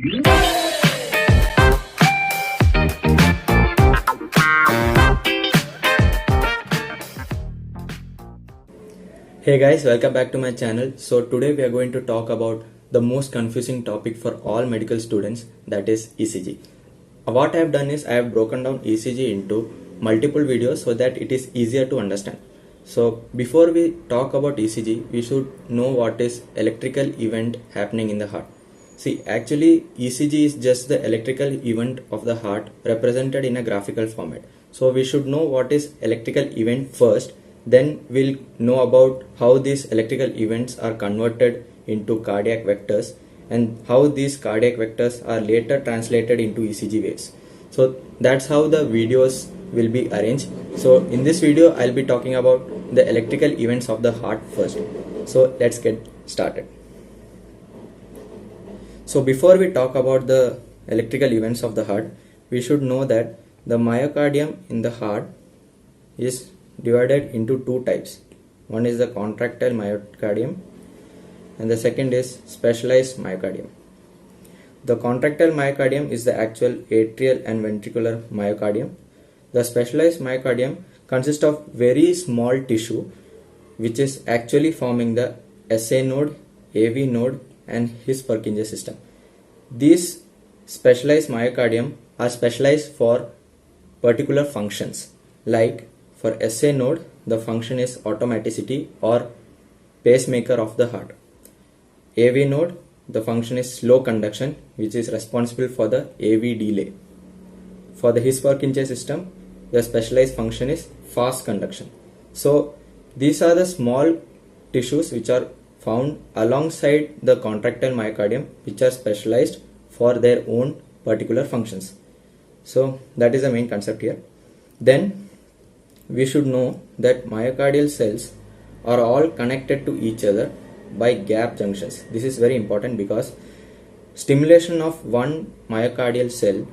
Hey guys, welcome back to my channel. So today we are going to talk about the most confusing topic for all medical students, that is ECG. What I have done is I have broken down ECG into multiple videos so that it is easier to understand. So before we talk about ECG, we should know what is electrical event happening in the heart. See, actually ECG is just the electrical event of the heart represented in a graphical format. So we should know what is electrical event first, then we'll know about how these electrical events are converted into cardiac vectors and how these cardiac vectors are later translated into ECG waves. So that's how the videos will be arranged. So in this video I'll be talking about the electrical events of the heart first. So let's get started. So before we talk about the electrical events of the heart, we should know that the myocardium in the heart is divided into two types. One is the contractile myocardium and the second is specialized myocardium. The contractile myocardium is the actual atrial and ventricular myocardium. The specialized myocardium consists of very small tissue which is actually forming the SA node, AV node and His-Purkinje system. These specialized myocardium are specialized for particular functions. Like for SA node, the function is automaticity or pacemaker of the heart. AV node, the function is slow conduction, which is responsible for the AV delay. For the His-Purkinje system, the specialized function is fast conduction. So these are the small tissues which are found alongside the contractile myocardium, which are specialized for their own particular functions. So that is the main concept here. Then we should know that myocardial cells are all connected to each other by gap junctions. This is very important because stimulation of one myocardial cell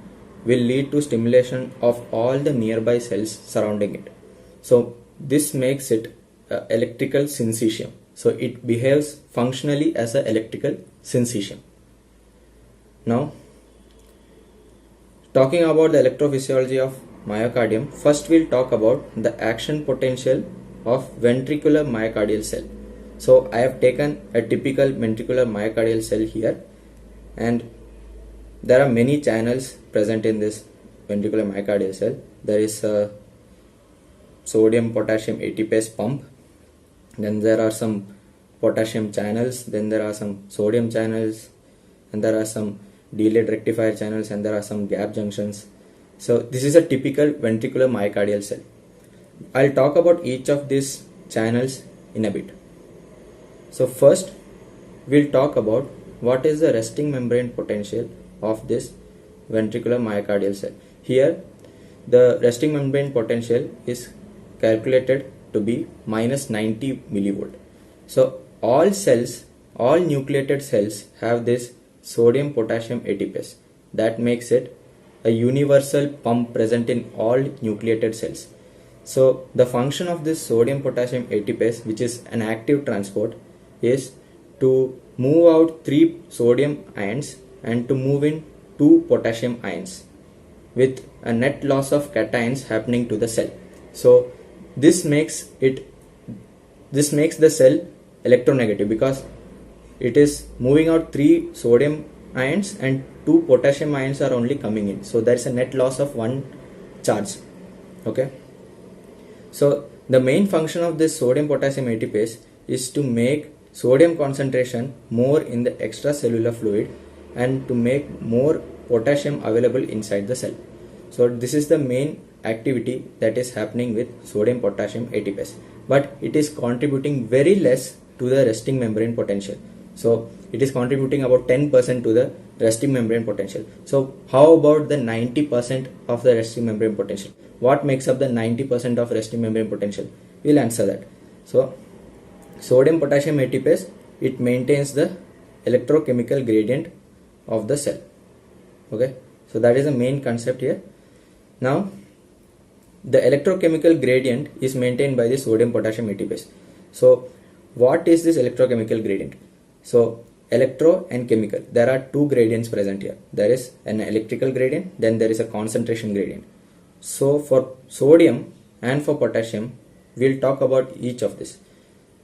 will lead to stimulation of all the nearby cells surrounding it. So this makes it electrical syncytium. So it behaves functionally as an electrical syncytium. Now, talking about the electrophysiology of myocardium, first we'll talk about the action potential of ventricular myocardial cell. So I have taken a typical ventricular myocardial cell here, and there are many channels present in this ventricular myocardial cell. There is a sodium potassium ATPase pump, then there are some potassium channels, then there are some sodium channels, and there are some delayed rectifier channels, and there are some gap junctions. So this is a typical ventricular myocardial cell. I'll talk about each of these channels in a bit. So first we'll talk about what is the resting membrane potential of this ventricular myocardial cell. Here the resting membrane potential is calculated to be minus 90 millivolt. So all cells, all nucleated cells have this sodium potassium ATPase. That makes it a universal pump present in all nucleated cells. So the function of this sodium potassium ATPase, which is an active transport, is to move out 3 sodium ions and to move in 2 potassium ions with a net loss of cations happening to the cell. So this makes the cell electronegative because it is moving out 3 sodium ions and 2 potassium ions are only coming in. So there is a net loss of 1 charge. Okay. So the main function of this sodium potassium ATPase is to make sodium concentration more in the extracellular fluid and to make more potassium available inside the cell. So this is the main activity that is happening with sodium potassium ATPase, but it is contributing very less to the resting membrane potential. So it is contributing about 10% to the resting membrane potential. So how about the 90% of the resting membrane potential? What makes up the 90% of resting membrane potential? We'll answer that. So sodium potassium ATPase, it maintains the electrochemical gradient of the cell. Okay, so that is the main concept here. Now the electrochemical gradient is maintained by the sodium potassium ATPase. So what is this electrochemical gradient? So electro and chemical, there are two gradients present here. There is an electrical gradient, then there is a concentration gradient. So for sodium and for potassium, we'll talk about each of this.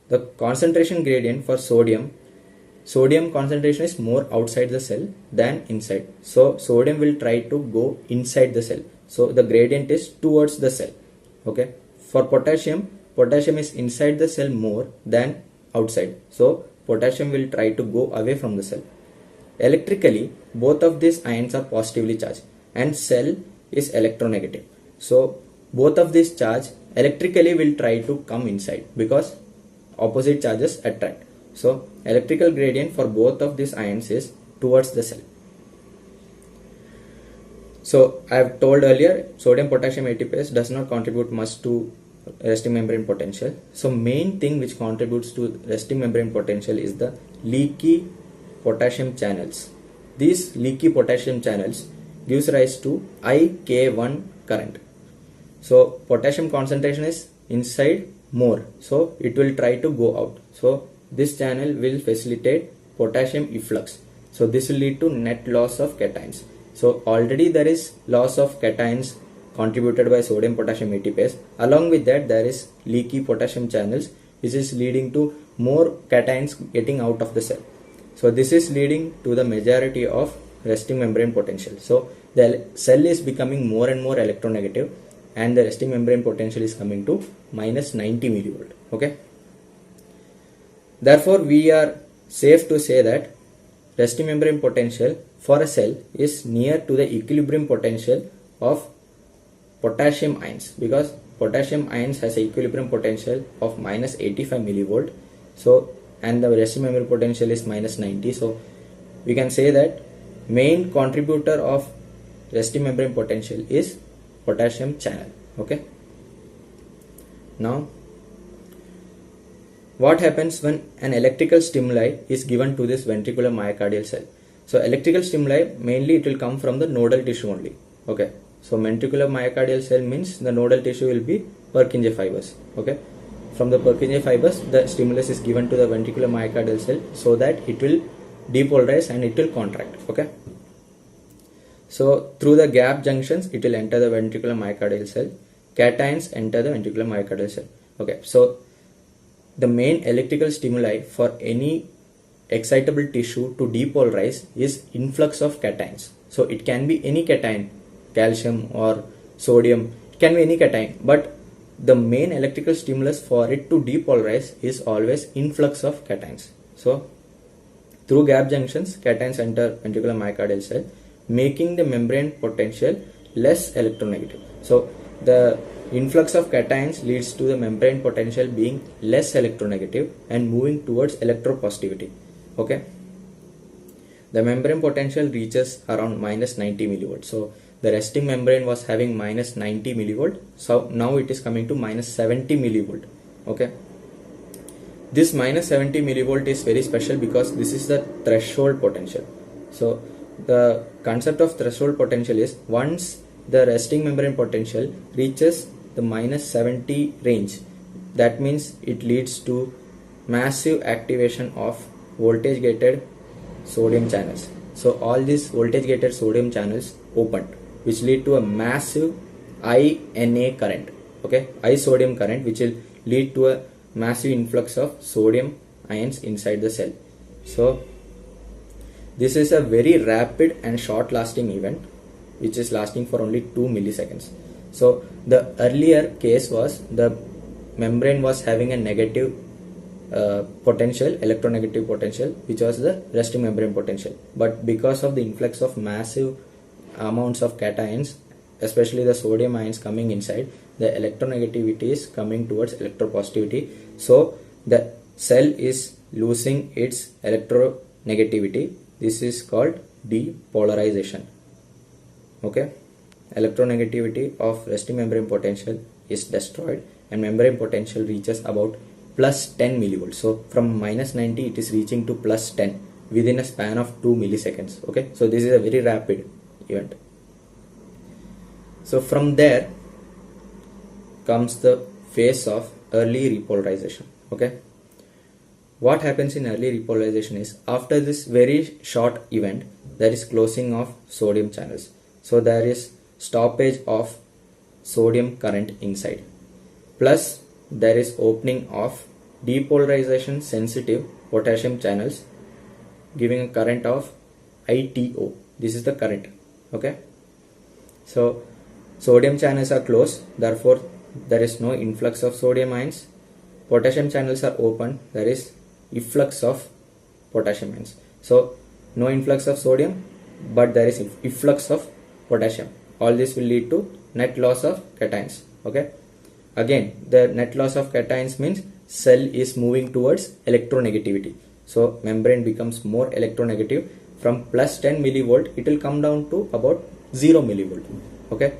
The concentration gradient for sodium concentration is more outside the cell than inside. So sodium will try to go inside the cell. So the gradient is towards the cell. Okay. For potassium is inside the cell more than outside. So potassium will try to go away from the cell. Electrically, both of these ions are positively charged and cell is electronegative. So both of these charge electrically will try to come inside because opposite charges attract. So electrical gradient for both of these ions is towards the cell. So I have told earlier, sodium potassium ATPase does not contribute much to resting membrane potential. So main thing which contributes to resting membrane potential is the leaky potassium channels. These leaky potassium channels gives rise to IK1 current. So potassium concentration is inside more, so it will try to go out. So this channel will facilitate potassium efflux. So this will lead to net loss of cations. So already there is loss of cations contributed by sodium potassium ATPase. Along with that, there is leaky potassium channels, which is leading to more cations getting out of the cell. So this is leading to the majority of resting membrane potential. So the cell is becoming more and more electronegative and the resting membrane potential is coming to minus 90 millivolt. Okay. Therefore, we are safe to say that resting membrane potential for a cell is near to the equilibrium potential of potassium ions, because potassium ions has a equilibrium potential of minus 85 millivolt. So and the resting membrane potential is minus 90. So we can say that main contributor of resting membrane potential is potassium channel. Okay. Now what happens when an electrical stimuli is given to this ventricular myocardial cell? So electrical stimuli mainly it will come from the nodal tissue only. Okay. So ventricular myocardial cell means the nodal tissue will be Purkinje fibers. Okay. From the Purkinje fibers, the stimulus is given to the ventricular myocardial cell so that it will depolarize and it will contract. Okay. So through the gap junctions, it will enter the ventricular myocardial cell. Cations enter the ventricular myocardial cell. Okay. So the main electrical stimuli for any excitable tissue to depolarize is influx of cations. So it can be any cation, calcium or sodium, it can be any cation, but the main electrical stimulus for it to depolarize is always influx of cations. So through gap junctions, cations enter ventricular myocardial cell, making the membrane potential less electronegative. So the influx of cations leads to the membrane potential being less electronegative and moving towards electropositivity. Okay. The membrane potential reaches around minus 90 millivolt. So the resting membrane was having minus 90 millivolt. So now it is coming to minus 70 millivolt. Okay. This minus 70 millivolt is very special because this is the threshold potential. So the concept of threshold potential is once the resting membrane potential reaches the minus 70 range, that means it leads to massive activation of voltage gated sodium channels. So all these voltage gated sodium channels opened, which lead to a massive INA current. Okay, I sodium current, which will lead to a massive influx of sodium ions inside the cell. So this is a very rapid and short lasting event which is lasting for only 2 milliseconds. So the earlier case was the membrane was having a negative potential, electronegative potential, which was the resting membrane potential. But because of the influx of massive amounts of cations, especially the sodium ions coming inside, the electronegativity is coming towards electropositivity. So the cell is losing its electronegativity. This is called depolarization. Okay. Electronegativity of resting membrane potential is destroyed and membrane potential reaches about plus 10 millivolts. So from minus 90 it is reaching to plus 10 within a span of 2 milliseconds. Okay. So this is a very rapid event. So from there comes the phase of early repolarization. Okay. what happens in early repolarization is after this very short event there is closing of sodium channels. So there is stoppage of sodium current inside, plus there is opening of depolarization sensitive potassium channels giving a current of ITO. This is the current. Okay, so sodium channels are closed, therefore there is no influx of sodium ions. Potassium channels are open, there is efflux of potassium ions. So no influx of sodium, but there is efflux of potassium. All this will lead to net loss of cations. Okay, again the net loss of cations means cell is moving towards electronegativity. So membrane becomes more electronegative. From plus 10 millivolt it will come down to about 0 millivolt. Okay,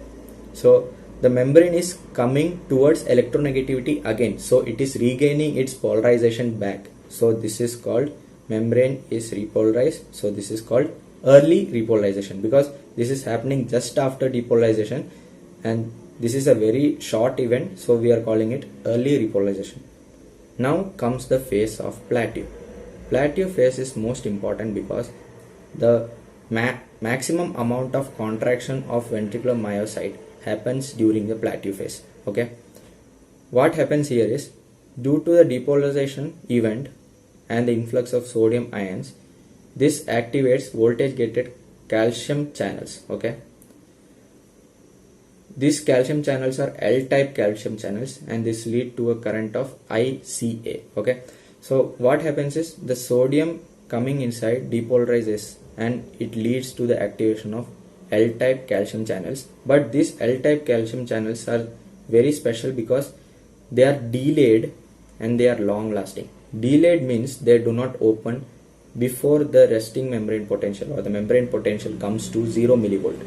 so the membrane is coming towards electronegativity again, so it is regaining its polarization back. So this is called membrane is repolarized. So this is called early repolarization because this is happening just after depolarization and this is a very short event, so we are calling it early repolarization. Now comes the phase of plateau. Plateau phase is most important because the maximum amount of contraction of ventricular myocyte happens during the plateau phase. Okay, what happens here is due to the depolarization event and the influx of sodium ions, this activates voltage gated calcium channels. Okay, these calcium channels are L-type calcium channels and this lead to a current of ICA. Okay, so what happens is the sodium coming inside depolarizes and it leads to the activation of L-type calcium channels. But these L-type calcium channels are very special because they are delayed and they are long lasting. Delayed means they do not open before the resting membrane potential or the membrane potential comes to 0 millivolt.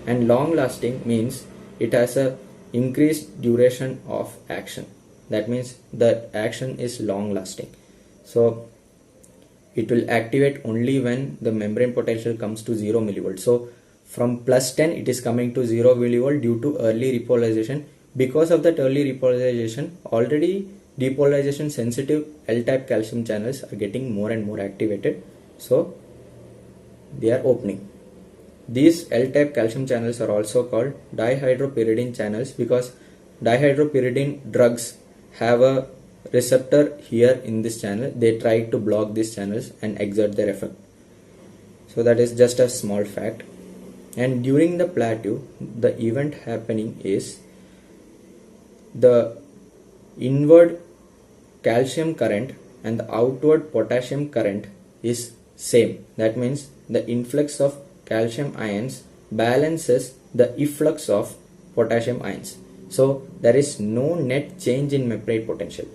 And long lasting means it has a increased duration of action. That means the action is long lasting. So it will activate only when the membrane potential comes to 0 millivolt. So from plus 10 it is coming to 0 millivolt due to early repolarization. Because of that early repolarization, already depolarization sensitive L-type calcium channels are getting more and more activated, so they are opening. These L-type calcium channels are also called dihydropyridine channels because dihydropyridine drugs have a receptor here in this channel. They try to block these channels and exert their effect. So that is just a small fact. And during the plateau, the event happening is the inward calcium current and the outward potassium current is same. That means the influx of calcium ions balances the efflux of potassium ions. So there is no net change in membrane potential.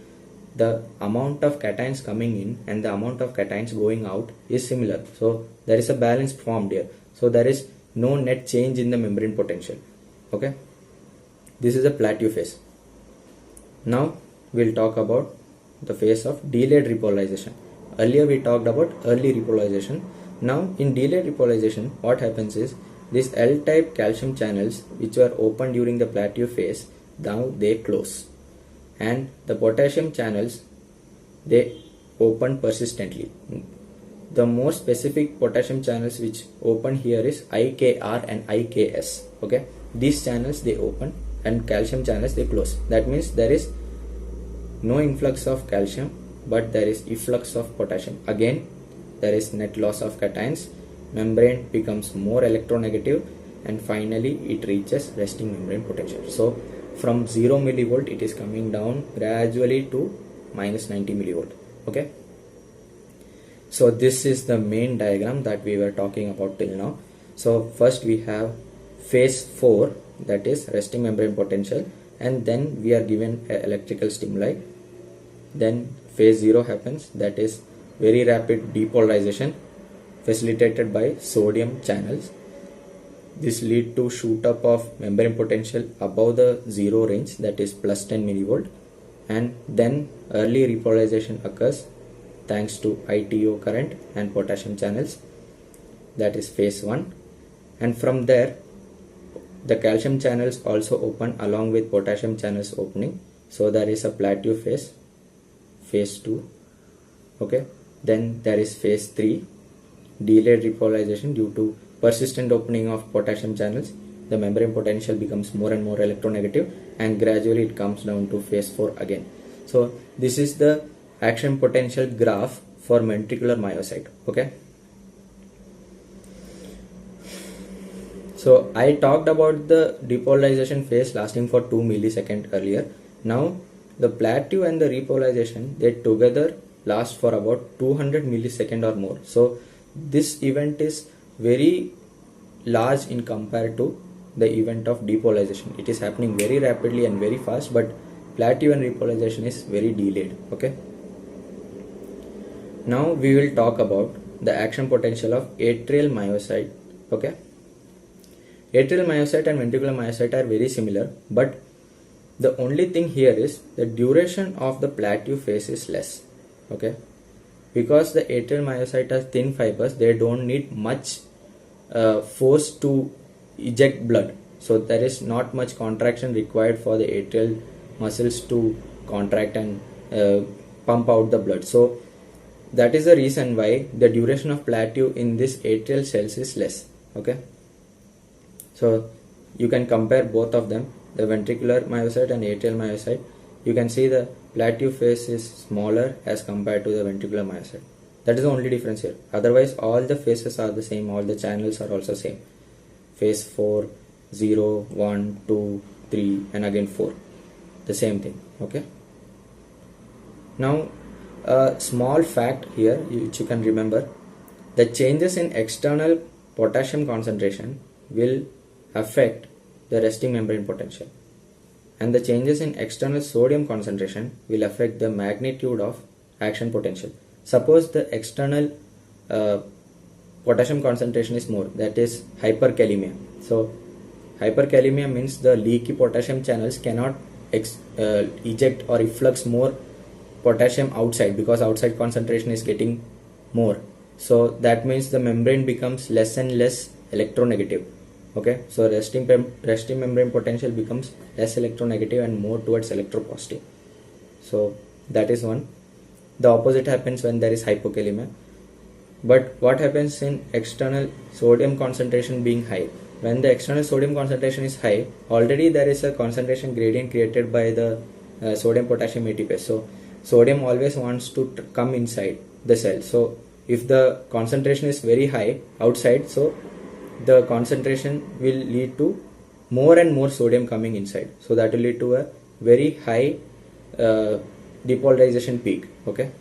The amount of cations coming in and the amount of cations going out is similar. So there is a balance formed here. So there is no net change in the membrane potential. Okay, this is a plateau phase. Now we'll talk about the phase of delayed repolarization. Earlier we talked about early repolarization. Now in delayed repolarization, what happens is these L-type calcium channels which were open during the plateau phase, now they close, and the potassium channels they open persistently. The more specific potassium channels which open here is IKR and IKS. Okay, these channels they open and calcium channels they close. That means there is no influx of calcium but there is efflux of potassium. Again there is net loss of cations, membrane becomes more electronegative, and finally it reaches resting membrane potential. So from 0 millivolt it is coming down gradually to minus 90 millivolt. Okay, so this is the main diagram that we were talking about till now. So first we have phase 4, that is resting membrane potential, and then we are given electrical stimuli. Then phase 0 happens, that is very rapid depolarization facilitated by sodium channels. This lead to shoot up of membrane potential above the 0 range, that is plus 10 millivolt, and then early repolarization occurs thanks to ITO current and potassium channels, that is phase 1. And from there the calcium channels also open along with potassium channels opening, so there is a plateau phase, phase 2. Okay, then there is phase 3, delayed repolarization due to persistent opening of potassium channels. The membrane potential becomes more and more electronegative, and gradually it comes down to phase 4 again. So this is the action potential graph for ventricular myocyte. Okay, so I talked about the depolarization phase lasting for 2 milliseconds earlier. Now the plateau and the repolarization, they together last for about 200 milliseconds or more. So this event is very large in compared to the event of depolarization. It is happening very rapidly and very fast, but plateau and repolarization is very delayed. Okay, now we will talk about the action potential of atrial myocyte. Okay, atrial myocyte and ventricular myocyte are very similar, but the only thing here is the duration of the plateau phase is less. Okay, because the atrial myocyte are thin fibers, they don't need much force to eject blood, so there is not much contraction required for the atrial muscles to contract and pump out the blood. So that is the reason why the duration of plateau in this atrial cells is less. Okay, so you can compare both of them, the ventricular myocyte and atrial myocyte. You can see the plateau phase is smaller as compared to the ventricular myocyte. That is the only difference here. Otherwise all the phases are the same, all the channels are also same. Phase 4, 0, 1, 2, 3 and again 4. The same thing. Okay. Now a small fact here which you can remember. The changes in external potassium concentration will affect the resting membrane potential, and the changes in external sodium concentration will affect the magnitude of action potential. Suppose the external potassium concentration is more, that is hyperkalemia. So hyperkalemia means the leaky potassium channels cannot eject or efflux more potassium outside, because outside concentration is getting more. So that means the membrane becomes less and less electronegative. Okay, so resting membrane potential becomes less electronegative and more towards electropositive. So that is one. The opposite happens when there is hypokalemia. But what happens in external sodium concentration being high? When the external sodium concentration is high, already there is a concentration gradient created by the sodium potassium ATPase. So sodium always wants to come inside the cell. So if the concentration is very high outside, so the concentration will lead to more and more sodium coming inside. So that will lead to a very high depolarization peak. Okay.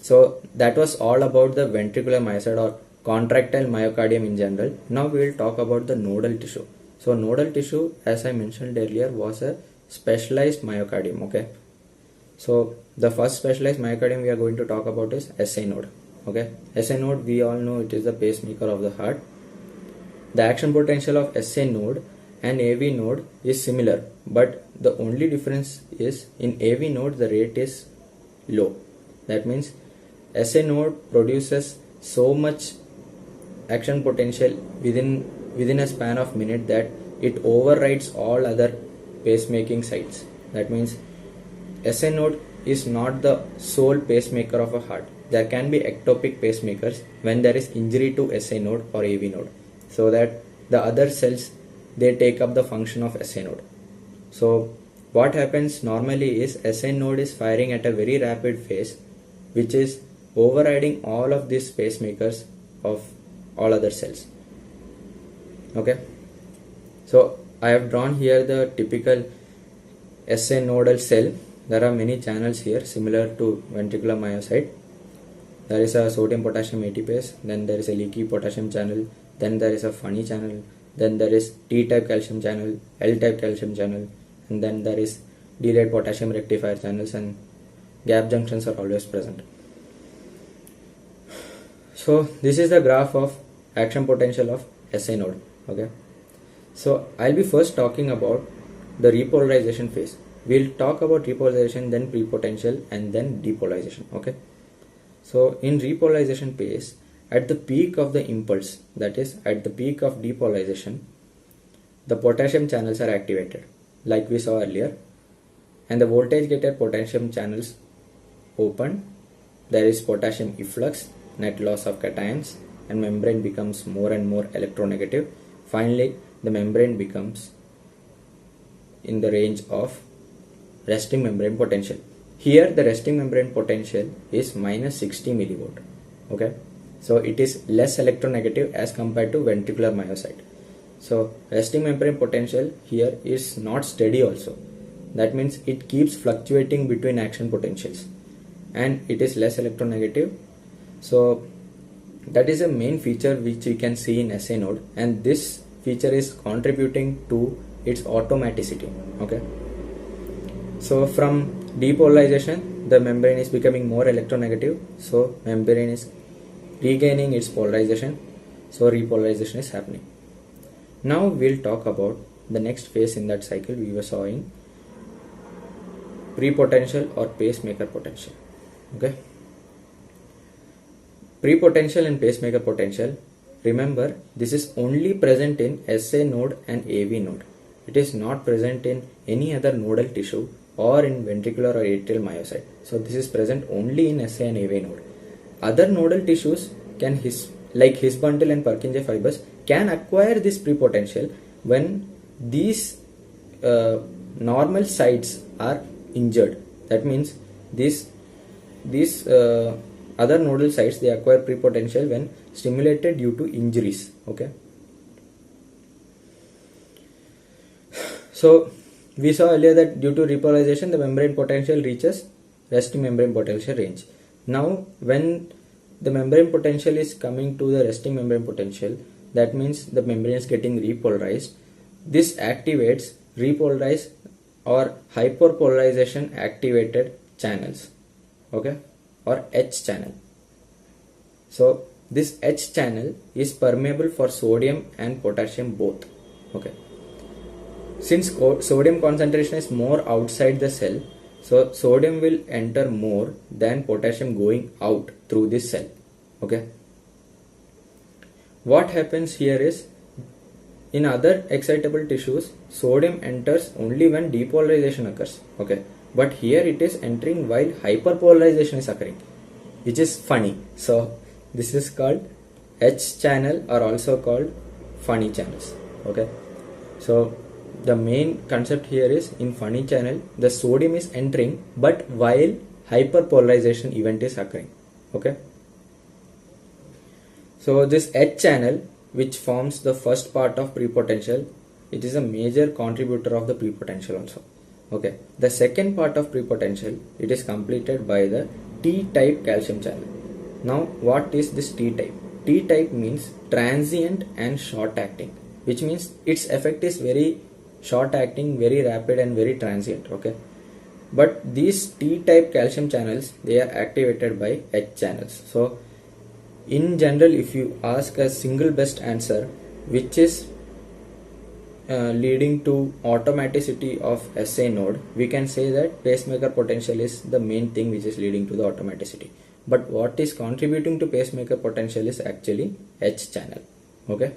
So that was all about the ventricular myocyte or contractile myocardium in general. Now we will talk about the nodal tissue. So nodal tissue, as I mentioned earlier, was a specialized myocardium. Okay. So the first specialized myocardium we are going to talk about is SA node. Okay, SA node, we all know it is the pacemaker of the heart. The action potential of SA node and AV node is similar, but the only difference is in AV node the rate is low. That means SA node produces so much action potential within a span of minute that it overrides all other pacemaking sites. That means SA node is not the sole pacemaker of a heart. There can be ectopic pacemakers when there is injury to SA node or AV node, so that the other cells, they take up the function of SA node. So what happens normally is SA node is firing at a very rapid phase, which is overriding all of these pacemakers of all other cells. Okay, so I have drawn here the typical SA nodal cell. There are many channels here similar to ventricular myocyte. There is a sodium potassium ATPase, then there is a leaky potassium channel, then there is a funny channel, then there is T-type calcium channel, L-type calcium channel, and then there is delayed potassium rectifier channels, and gap junctions are always present. So this is the graph of action potential of SA node. Okay, so I'll be first talking about the repolarization phase. We'll talk about repolarization, then prepotential, and then depolarization. Okay. So in repolarization phase, at the peak of the impulse, that is at the peak of depolarization, the potassium channels are activated like we saw earlier, and the voltage gated potassium channels opened, there is potassium efflux, net loss of cations, and membrane becomes more and more electronegative. Finally, the membrane becomes in the range of resting membrane potential. Here the resting membrane potential is minus 60 millivolt. Okay, so it is less electronegative as compared to ventricular myocyte. So resting membrane potential here is not steady also. That means it keeps fluctuating between action potentials and it is less electronegative. So that is a main feature which you can see in SA node, and this feature is contributing to its automaticity. Okay, so from depolarization the membrane is becoming more electronegative, so membrane is regaining its polarization, so repolarization is happening. Now we'll talk about the next phase in that cycle we were saw in prepotential or pacemaker potential. Okay, prepotential and pacemaker potential, remember this is only present in SA node and AV node. It is not present in any other nodal tissue or in ventricular or atrial myocyte. So this is present only in SA and AV node. Other nodal tissues can like His bundle and Purkinje fibers can acquire this prepotential when these normal sites are injured. That means these other nodal sites, they acquire prepotential when stimulated due to injuries. Okay, so we saw earlier that due to repolarization the membrane potential reaches resting membrane potential range. Now when the membrane potential is coming to the resting membrane potential, that means the membrane is getting repolarized. This activates repolarized or hyperpolarization activated channels. Okay, or H channel. So this H channel is permeable for sodium and potassium both. Okay, since sodium concentration is more outside the cell, so sodium will enter more than potassium going out through this cell. Okay, what happens here is, in other excitable tissues sodium enters only when depolarization occurs. Okay, but here it is entering while hyperpolarization is occurring, which is funny. So this is called H channel, or also called funny channels. Okay, so the main concept here is, in funny channel the sodium is entering but while hyperpolarization event is occurring. Okay, so this H channel, which forms the first part of prepotential, it is a major contributor of the prepotential also. Okay, the second part of prepotential, it is completed by the T-type calcium channel. Now what is this T-type? T-type means transient and short acting, which means its effect is very short acting, very rapid and very transient. Okay, but these T-type calcium channels, they are activated by H channels. So in general, if you ask a single best answer which is leading to automaticity of SA node, we can say that pacemaker potential is the main thing which is leading to the automaticity. But what is contributing to pacemaker potential is actually H channel. Okay,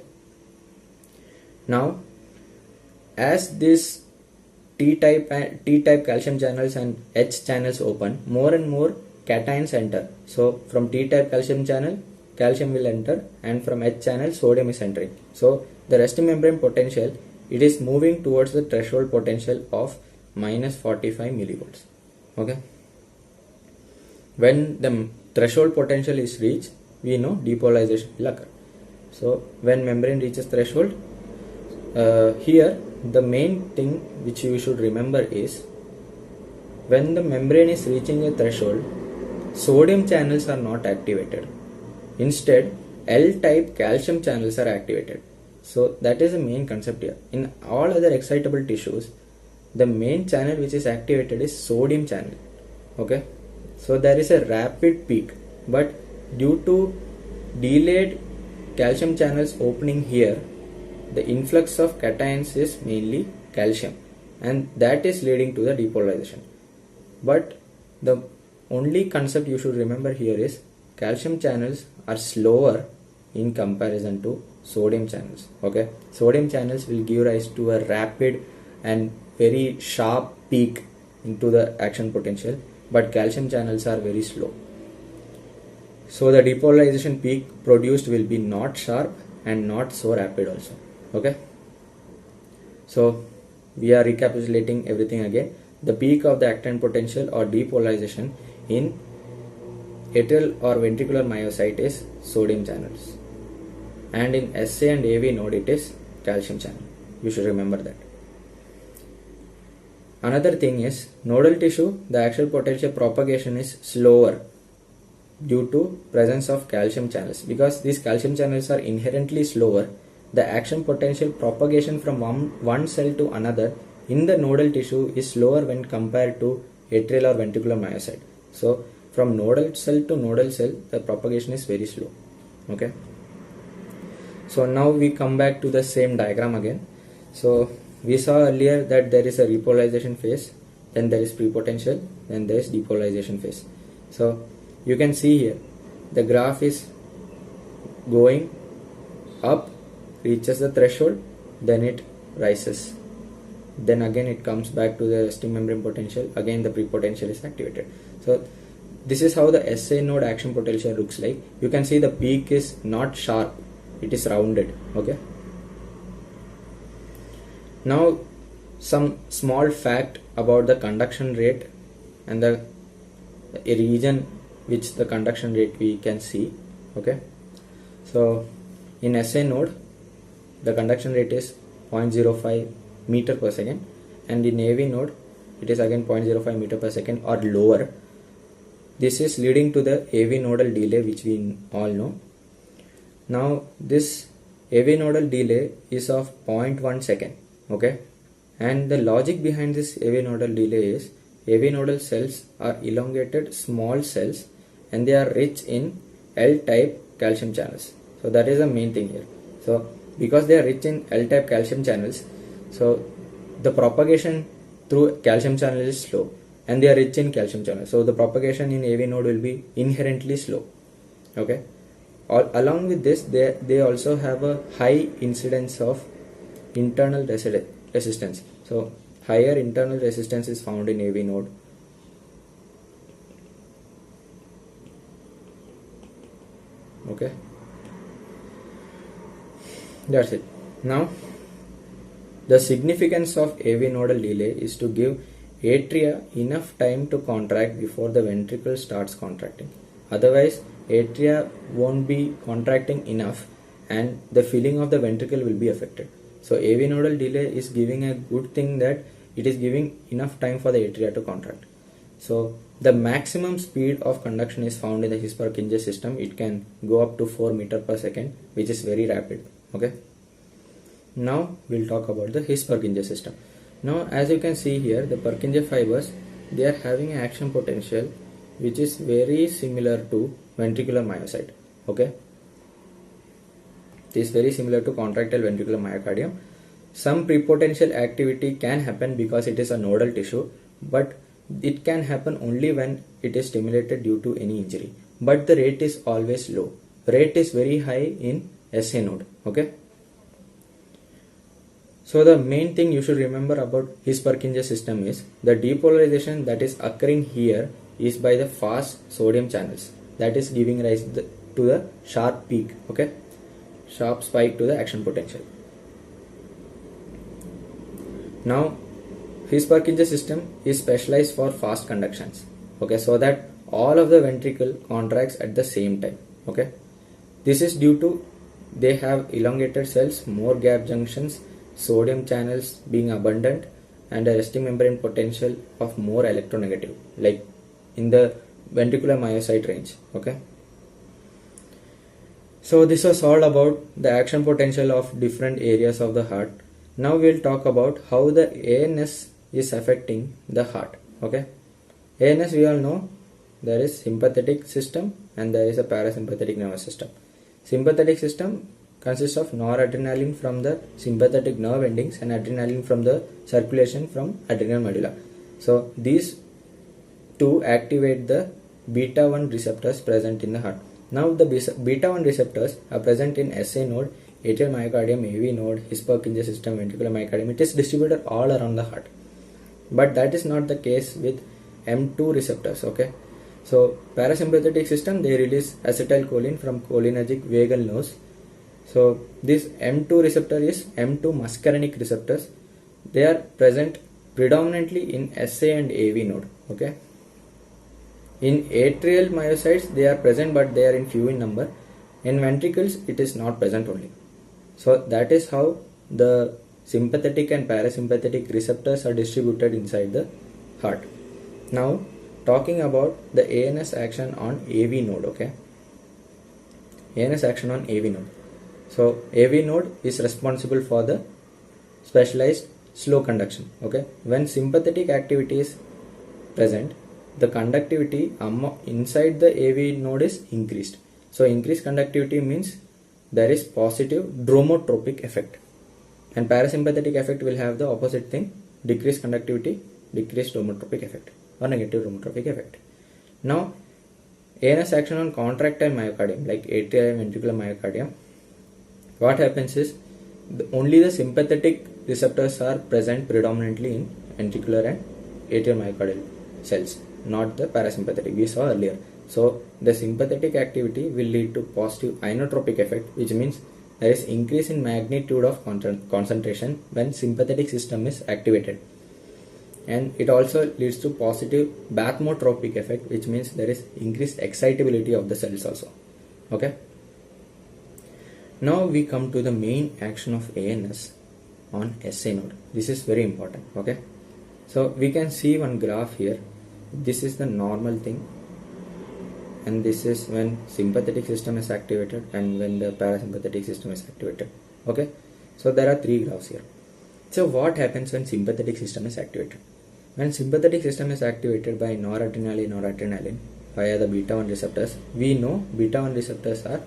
now as this T-type calcium channels and H channels open, more and more cations enter. So from T-type calcium channel, calcium will enter, and from H channel sodium is entering. So the resting membrane potential, it is moving towards the threshold potential of minus 45 millivolts. Okay, when the threshold potential is reached, we know depolarization will occur. So when membrane reaches threshold, here the main thing which you should remember is, when the membrane is reaching a threshold, sodium channels are not activated. Instead, L-type calcium channels are activated. So that is the main concept here. In all other excitable tissues, the main channel which is activated is sodium channel. Okay, so there is a rapid peak, but due to delayed calcium channels opening here, the influx of cations is mainly calcium, and that is leading to the depolarization. But the only concept you should remember here is, calcium channels are slower in comparison to sodium channels. Okay, sodium channels will give rise to a rapid and very sharp peak into the action potential, but calcium channels are very slow. So the depolarization peak produced will be not sharp and not so rapid also. Okay. So we are recapitulating everything again. The peak of the actin potential or depolarization in atrial or ventricular myocyte is sodium channels, and in SA and AV node it is calcium channel. You should remember that. Another thing is nodal tissue, the axial potential propagation is slower due to presence of calcium channels. Because these calcium channels are inherently slower, the action potential propagation from one cell to another in the nodal tissue is slower when compared to atrial or ventricular myocyte. So from nodal cell to nodal cell, the propagation is very slow. Okay. So now we come back to the same diagram again. So we saw earlier that there is a repolarization phase, then there is prepotential, then there is depolarization phase. So you can see here the graph is going up, reaches the threshold, then it rises, then again it comes back to the resting membrane potential, again the prepotential is activated. So this is how the SA node action potential looks like. You can see the peak is not sharp, it is rounded. Okay. Now some small fact about the conduction rate and the region which the conduction rate we can see. Okay. So in SA node the conduction rate is 0.05 meter per second, and in AV node it is again 0.05 meter per second or lower. This is leading to the AV nodal delay, which we all know. Now this AV nodal delay is of 0.1 second. Okay, and the logic behind this AV nodal delay is AV nodal cells are elongated small cells and they are rich in L-type calcium channels. So that is the main thing here. So because they are rich in L-type calcium channels, so the propagation through calcium channel is slow, and they are rich in calcium channels. So the propagation in AV node will be inherently slow. Okay. Along with this, they also have a high incidence of internal resistance. So higher internal resistance is found in AV node. Okay. That's it. Now the significance of AV nodal delay is to give atria enough time to contract before the ventricle starts contracting. Otherwise atria won't be contracting enough and the filling of the ventricle will be affected. So AV nodal delay is giving a good thing, that it is giving enough time for the atria to contract. So the maximum speed of conduction is found in the His-Purkinje system. It can go up to 4 meters per second, which is very rapid. Okay. Now we'll talk about the His-Purkinje system. Now as you can see here, the Purkinje fibers, they are having an action potential which is very similar to ventricular myocyte. Okay. It is very similar to contractile ventricular myocardium. Some prepotential activity can happen because it is a nodal tissue, but it can happen only when it is stimulated due to any injury. But the rate is always low. Rate is very high in SA node. Okay. So the main thing you should remember about His-Purkinje system is the depolarization that is occurring here is by the fast sodium channels, that is giving rise to the sharp peak. Okay. Sharp spike to the action potential. Now His-Purkinje system is specialized for fast conductions. Okay, so that all of the ventricle contracts at the same time. Okay, this is due to they have elongated cells, more gap junctions, sodium channels being abundant, and a resting membrane potential of more electronegative, like in the ventricular myocyte range. Okay. So this was all about the action potential of different areas of the heart. Now we'll talk about how the ANS is affecting the heart. Okay. ANS, we all know there is sympathetic system and there is a parasympathetic nervous system. Sympathetic system consists of noradrenaline from the sympathetic nerve endings and adrenaline from the circulation from adrenal medulla. So these two activate the beta 1 receptors present in the heart. Now the beta 1 receptors are present in SA node, atrial myocardium, AV node, His-Purkinje system, ventricular myocardium. It is distributed all around the heart. But that is not the case with M2 receptors. Okay, so parasympathetic system, they release acetylcholine from cholinergic vagal nerves. So this M2 receptor is M2 muscarinic receptors. They are present predominantly in SA and AV node. Okay, in atrial myocytes they are present, but they are in few in number. In ventricles it is not present only. So that is how the sympathetic and parasympathetic receptors are distributed inside the heart. Now talking about the ANS action on AV node. Okay, ANS action on AV node. So AV node is responsible for the specialized slow conduction. Okay, when sympathetic activity is present, the conductivity inside the AV node is increased. So increased conductivity means there is positive dromotropic effect, and parasympathetic effect will have the opposite thing, decreased conductivity, decreased dromotropic effect or negative dromotropic effect. Now ANS action on contractile myocardium like atrial and ventricular myocardium, what happens is only the sympathetic receptors are present predominantly in ventricular and atrial myocardial cells, not the parasympathetic we saw earlier. So the sympathetic activity will lead to positive inotropic effect, which means there is increase in magnitude of concentration when sympathetic system is activated, and it also leads to positive bathmotropic effect, which means there is increased excitability of the cells also. Okay, now we come to the main action of ANS on SA node. This is very important. Okay, so we can see one graph here. This is the normal thing, and this is when sympathetic system is activated and when the parasympathetic system is activated. Okay, so there are three graphs here. So what happens when sympathetic system is activated? When sympathetic system is activated by noradrenaline via the beta 1 receptors, we know beta 1 receptors are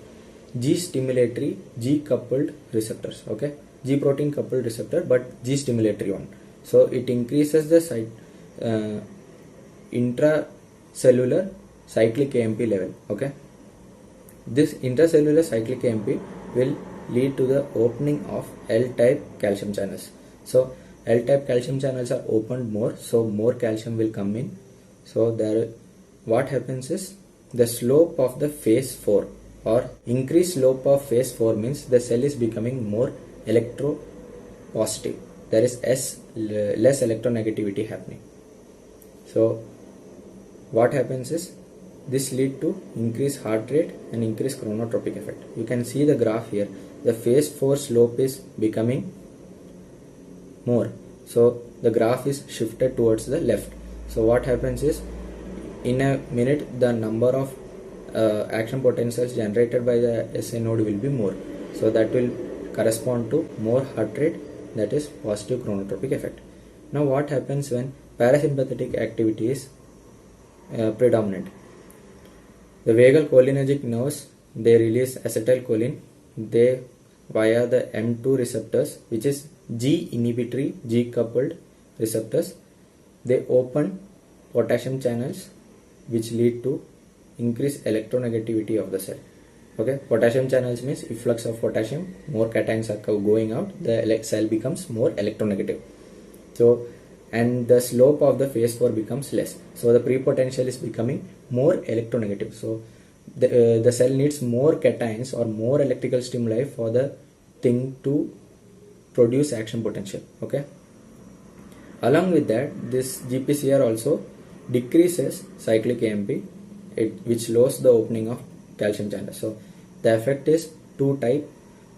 G stimulatory, G coupled receptors. Okay, G protein coupled receptor, but G stimulatory one. So it increases the intracellular cyclic AMP level. Okay, this intracellular cyclic AMP will lead to the opening of L-type calcium channels. So L-type calcium channels are opened more, so more calcium will come in. So there, what happens is the slope of the phase 4 or increased slope of phase 4 means the cell is becoming more electropositive. There is less electronegativity happening. So what happens is this lead to increased heart rate and increased chronotropic effect. You can see the graph here. The phase 4 slope is becoming more, so the graph is shifted towards the left. So what happens is in a minute the number of action potentials generated by the SA node will be more, so that will correspond to more heart rate, that is positive chronotropic effect. Now what happens when parasympathetic activity is predominant? The vagal cholinergic nerves, they release acetylcholine, they via the M2 receptors, which is G inhibitory, G coupled receptors, they open potassium channels which lead to increased electronegativity of the cell. Okay, potassium channels means efflux of potassium, more cations are going out, the cell becomes more electronegative. So and the slope of the phase 4 becomes less, so the prepotential is becoming more electronegative. So the cell needs more cations or more electrical stimuli for the thing to produce action potential. Okay, along with that, this GPCR also decreases cyclic AMP, which lowers the opening of calcium channel. So the effect is two type.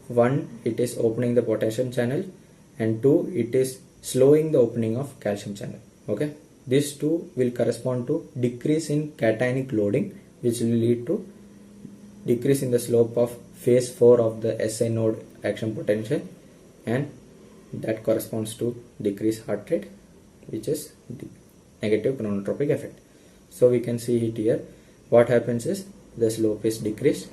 One, it is opening the potassium channel, and two, it is slowing the opening of calcium channel. Okay, these two will correspond to decrease in cationic loading, which will lead to decrease in the slope of phase 4 of the SA node action potential, and that corresponds to decreased heart rate, which is negative chronotropic effect. So we can see it here. What happens is the slope is decreased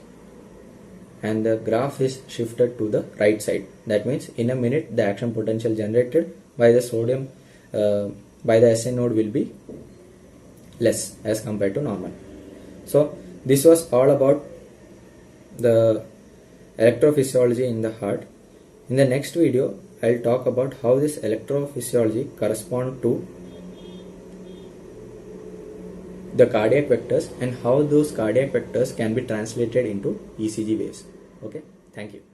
and the graph is shifted to the right side. That means in a minute the action potential generated by the sodium by the SA node will be less as compared to normal. So this was all about the electrophysiology in the heart. In the next video I'll talk about how this electrophysiology correspond to the cardiac vectors and how those cardiac vectors can be translated into ECG waves. Okay, thank you.